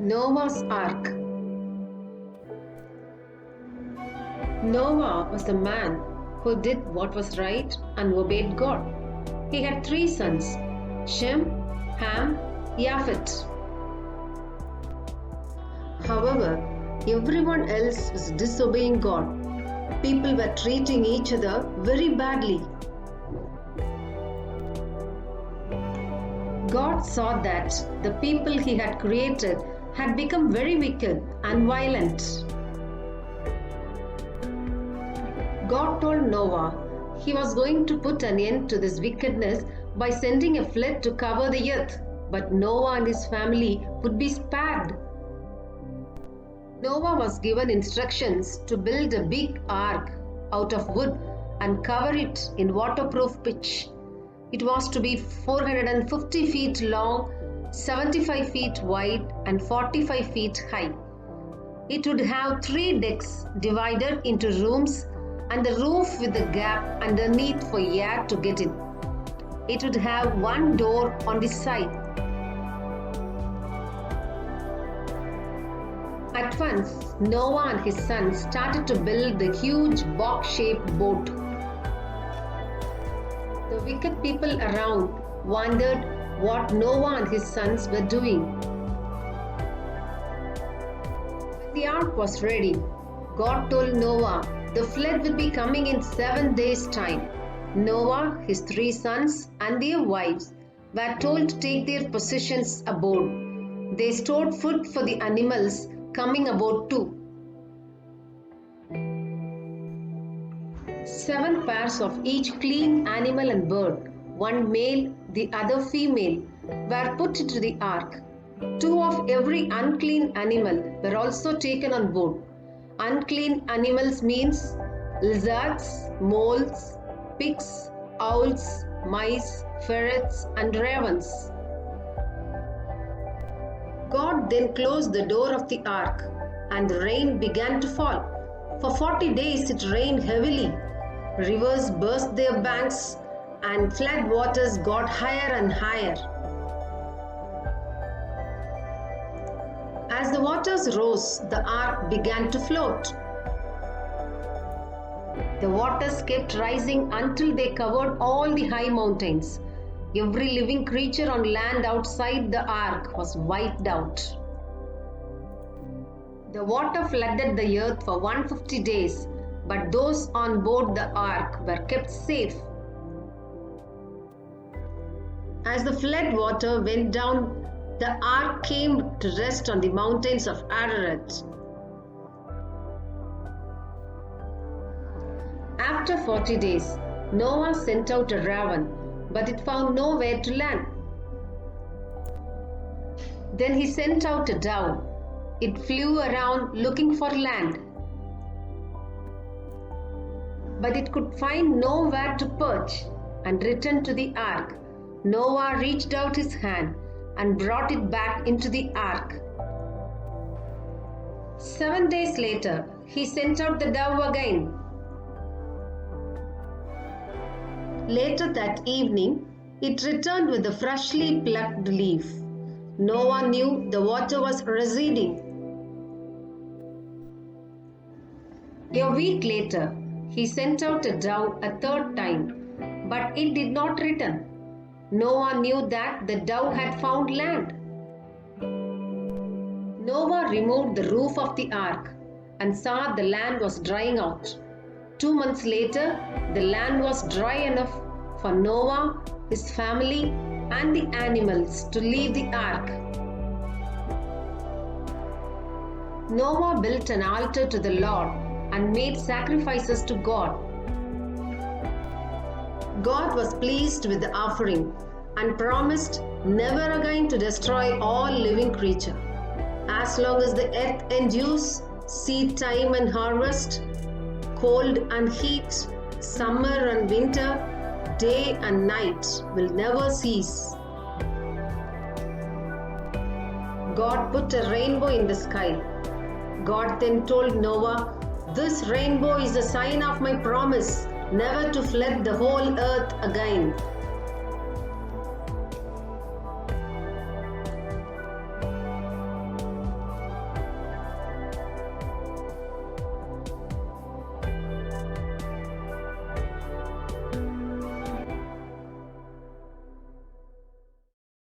Noah's Ark. Noah was a man who did what was right and obeyed God. He had 3 sons, Shem, Ham, Japheth. However, everyone else was disobeying God. People were treating each other very badly. God saw that the people He had created had become very wicked and violent. God told Noah He was going to put an end to this wickedness by sending a flood to cover the earth, but Noah and his family would be spared. Noah was given instructions to build a big ark out of wood and cover it in waterproof pitch. It was to be 450 feet long, 75 feet wide, and 45 feet high. It would have 3 decks divided into rooms and a roof with a gap underneath for air to get in. It would have 1 door on the side. At once, Noah and his sons started to build the huge box-shaped boat. The wicked people around wondered what Noah and his sons were doing. When the ark was ready, God told Noah the flood will be coming in 7 days' time. Noah, his 3 sons, and their wives were told to take their possessions aboard. They stored food for the animals coming aboard too. 7 pairs of each clean animal and bird, 1 male, the other female, were put into the ark. 2 of every unclean animal were also taken on board. Unclean animals means lizards, moles, pigs, owls, mice, ferrets, and ravens. God then closed the door of the ark, and the rain began to fall. For 40 days it rained heavily. Rivers burst their banks, and flood waters got higher and higher. As the waters rose, the ark began to float. The waters kept rising until they covered all the high mountains. Every living creature on land outside the ark was wiped out. The water flooded the earth for 150 days, but those on board the ark were kept safe. As the flood water went down, the ark came to rest on the mountains of Ararat. After 40 days, Noah sent out a raven, but it found nowhere to land. Then he sent out a dove. It flew around looking for land, but it could find nowhere to perch and returned to the ark. Noah reached out his hand and brought it back into the ark. 7 days later, he sent out the dove again. Later that evening, it returned with a freshly plucked leaf. Noah knew the water was receding. A week later, he sent out a dove a 3rd time, but it did not return. Noah knew that the dove had found land. Noah removed the roof of the ark and saw the land was drying out. 2 months later, the land was dry enough for Noah, his family, and the animals to leave the ark. Noah built an altar to the Lord and made sacrifices to God. God was pleased with the offering and promised never again to destroy all living creature. As long as the earth endures, seed time and harvest, cold and heat, summer and winter, day and night will never cease. God put a rainbow in the sky. God then told Noah, "This rainbow is a sign of my promise never to flood the whole earth again."